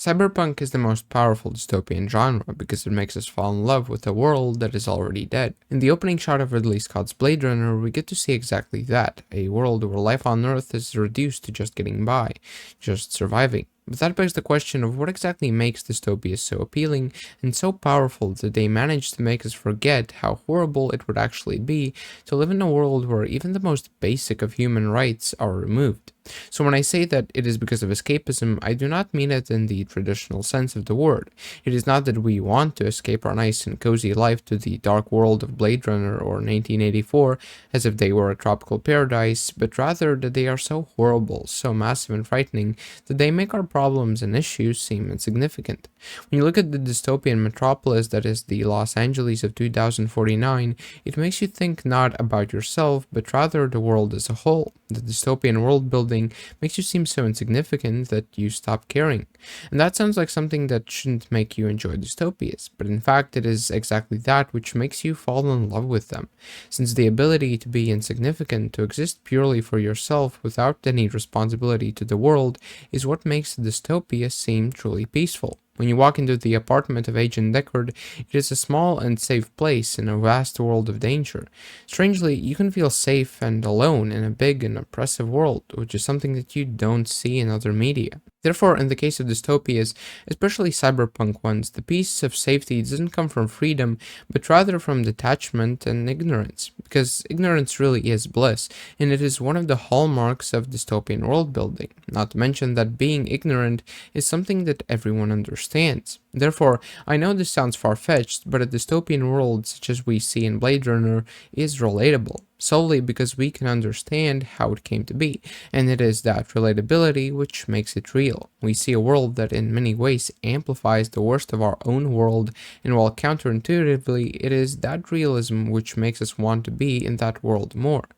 Cyberpunk is the most powerful dystopian genre because it makes us fall in love with a world that is already dead. In the opening shot of Ridley Scott's Blade Runner, we get to see exactly that, a world where life on Earth is reduced to just getting by, just surviving. But that begs the question of what exactly makes dystopias so appealing and so powerful that they manage to make us forget how horrible it would actually be to live in a world where even the most basic of human rights are removed. So when I say that it is because of escapism, I do not mean it in the traditional sense of the word. It is not that we want to escape our nice and cozy life to the dark world of Blade Runner or 1984 as if they were a tropical paradise, but rather that they are so horrible, so massive and frightening that they make our problems and issues seem insignificant. When you look at the dystopian metropolis that is the Los Angeles of 2049, it makes you think not about yourself, but rather the world as a whole. The dystopian world building makes you seem so insignificant that you stop caring. And that sounds like something that shouldn't make you enjoy dystopias, but in fact it is exactly that which makes you fall in love with them, since the ability to be insignificant, to exist purely for yourself without any responsibility to the world, is what makes the dystopia seem truly peaceful. When you walk into the apartment of Agent Deckard, it is a small and safe place in a vast world of danger. Strangely, you can feel safe and alone in a big and oppressive world, which is something that you don't see in other media. Therefore, in the case of dystopias, especially cyberpunk ones, the peace of safety doesn't come from freedom, but rather from detachment and ignorance, because ignorance really is bliss, and it is one of the hallmarks of dystopian world building, not to mention that being ignorant is something that everyone understands. Therefore, I know this sounds far-fetched, but a dystopian world such as we see in Blade Runner is relatable, solely because we can understand how it came to be, and it is that relatability which makes it real. We see a world that in many ways amplifies the worst of our own world, and while counterintuitively, it is that realism which makes us want to be in that world more.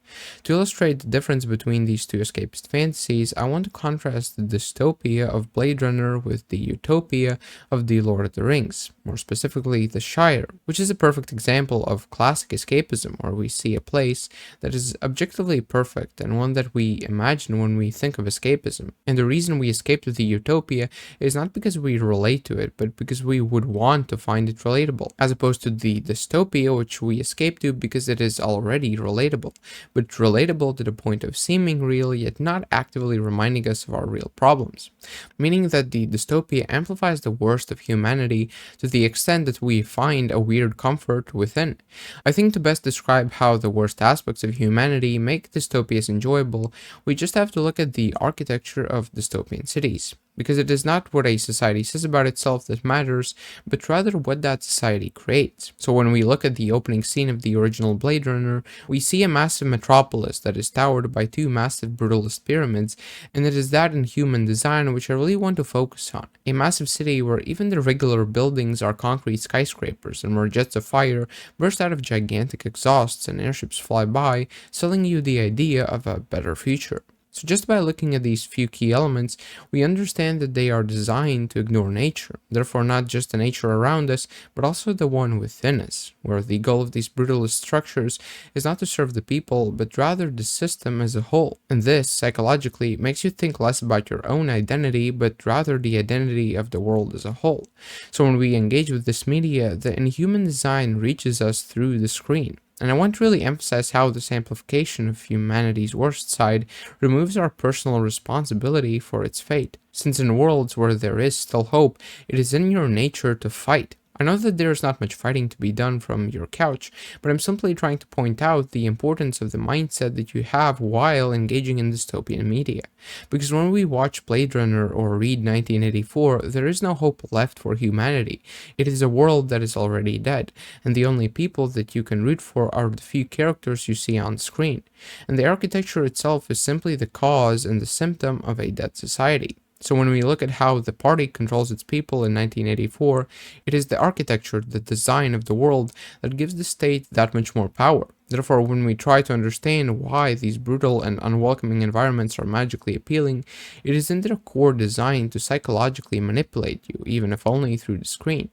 To illustrate the difference between these two escapist fantasies, I want to contrast the dystopia of Blade Runner with the utopia of the Lord of the Rings, more specifically the Shire, which is a perfect example of classic escapism, where we see a place that is objectively perfect and one that we imagine when we think of escapism. And the reason we escape to the utopia is not because we relate to it, but because we would want to find it relatable, as opposed to the dystopia which we escape to because it is already relatable, but relatable to the point of seeming real yet not actively reminding us of our real problems. Meaning that the dystopia amplifies the worst of humanity to the extent that we find a weird comfort within. I think to best describe how the worst aspects of humanity make dystopias enjoyable, we just have to look at the architecture of dystopian cities. Because it is not what a society says about itself that matters, but rather what that society creates. So when we look at the opening scene of the original Blade Runner, we see a massive metropolis that is towered by two massive brutalist pyramids, and it is that in human design which I really want to focus on. A massive city where even the regular buildings are concrete skyscrapers, and where jets of fire burst out of gigantic exhausts and airships fly by, selling you the idea of a better future. So just by looking at these few key elements, we understand that they are designed to ignore nature, therefore not just the nature around us, but also the one within us, where the goal of these brutalist structures is not to serve the people, but rather the system as a whole. And this, psychologically, makes you think less about your own identity, but rather the identity of the world as a whole. So when we engage with this media, the inhuman design reaches us through the screen. And I want to really emphasize how this amplification of humanity's worst side removes our personal responsibility for its fate, since in worlds where there is still hope, it is in your nature to fight. I know that there is not much fighting to be done from your couch, but I'm simply trying to point out the importance of the mindset that you have while engaging in dystopian media. Because when we watch Blade Runner or read 1984, there is no hope left for humanity. It is a world that is already dead, and the only people that you can root for are the few characters you see on screen. And the architecture itself is simply the cause and the symptom of a dead society. So when we look at how the party controls its people in 1984, it is the architecture, the design of the world that gives the state that much more power. Therefore, when we try to understand why these brutal and unwelcoming environments are magically appealing, it is in their core design to psychologically manipulate you, even if only through the screen.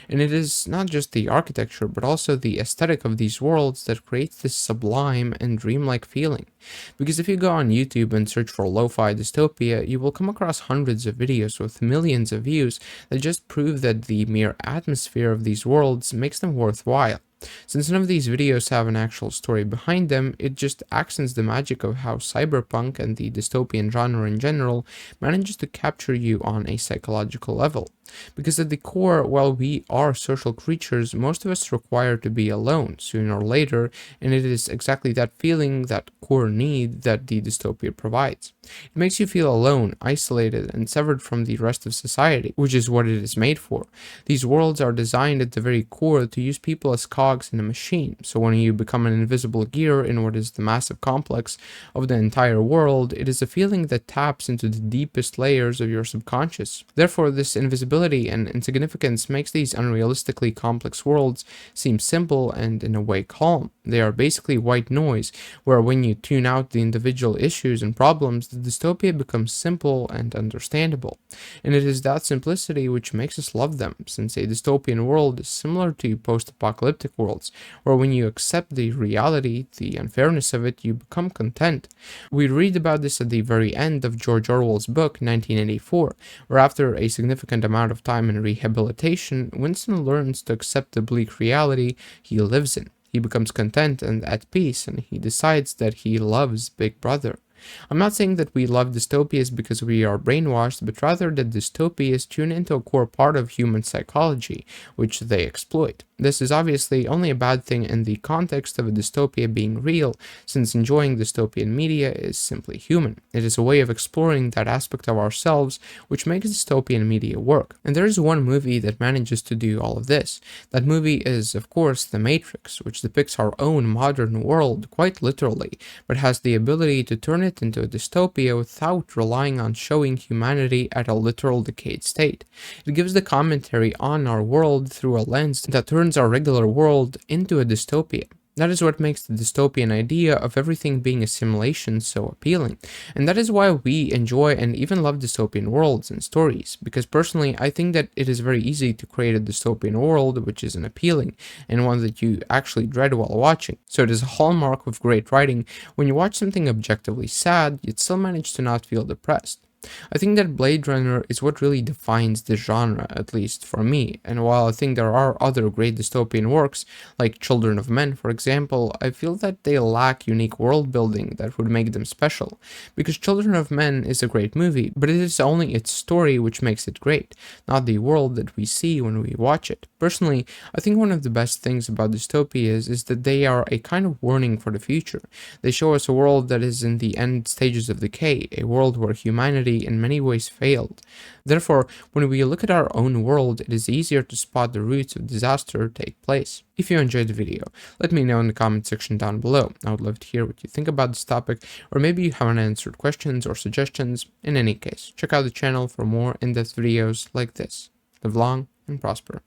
And it is not just the architecture, but also the aesthetic of these worlds that creates this sublime and dreamlike feeling. Because if you go on YouTube and search for lo-fi dystopia, you will come across hundreds of videos with millions of views that just prove that the mere atmosphere of these worlds makes them worthwhile. Since none of these videos have an actual story behind them, it just accents the magic of how cyberpunk and the dystopian genre in general manages to capture you on a psychological level. Because at the core, while we are social creatures, most of us require to be alone sooner or later, and it is exactly that feeling, that core need, that the dystopia provides. It makes you feel alone, isolated, and severed from the rest of society, which is what it is made for. These worlds are designed at the very core to use people as cogs in a machine, so when you become an invisible gear in what is the massive complex of the entire world, it is a feeling that taps into the deepest layers of your subconscious. Therefore, this invisibility and insignificance makes these unrealistically complex worlds seem simple and in a way calm. They are basically white noise, where when you tune out the individual issues and problems, the dystopia becomes simple and understandable. And it is that simplicity which makes us love them, since a dystopian world is similar to post-apocalyptic worlds, where when you accept the reality, the unfairness of it, you become content. We read about this at the very end of George Orwell's book 1984, where after a significant amount of time in rehabilitation, Winston learns to accept the bleak reality he lives in. He becomes content and at peace, and he decides that he loves Big Brother. I'm not saying that we love dystopias because we are brainwashed, but rather that dystopias tune into a core part of human psychology, which they exploit. This is obviously only a bad thing in the context of a dystopia being real, since enjoying dystopian media is simply human. It is a way of exploring that aspect of ourselves which makes dystopian media work. And there is one movie that manages to do all of this. That movie is, of course, The Matrix, which depicts our own modern world quite literally, but has the ability to turn it into a dystopia without relying on showing humanity at a literal decayed state. It gives the commentary on our world through a lens that turns our regular world into a dystopia. That is what makes the dystopian idea of everything being a simulation so appealing, and that is why we enjoy and even love dystopian worlds and stories, because personally I think that it is very easy to create a dystopian world which is appealing, and one that you actually dread while watching. So it is a hallmark of great writing when you watch something objectively sad, yet still manage to not feel depressed. I think that Blade Runner is what really defines the genre, at least for me, and while I think there are other great dystopian works, like Children of Men for example, I feel that they lack unique world building that would make them special, because Children of Men is a great movie, but it is only its story which makes it great, not the world that we see when we watch it. Personally, I think one of the best things about dystopias is that they are a kind of warning for the future. They show us a world that is in the end stages of decay, a world where humanity in many ways failed. Therefore, when we look at our own world, it is easier to spot the roots of disaster take place. If you enjoyed the video, let me know in the comment section down below. I would love to hear what you think about this topic, or maybe you have unanswered questions or suggestions. In any case, check out the channel for more in-depth videos like this. Live long and prosper.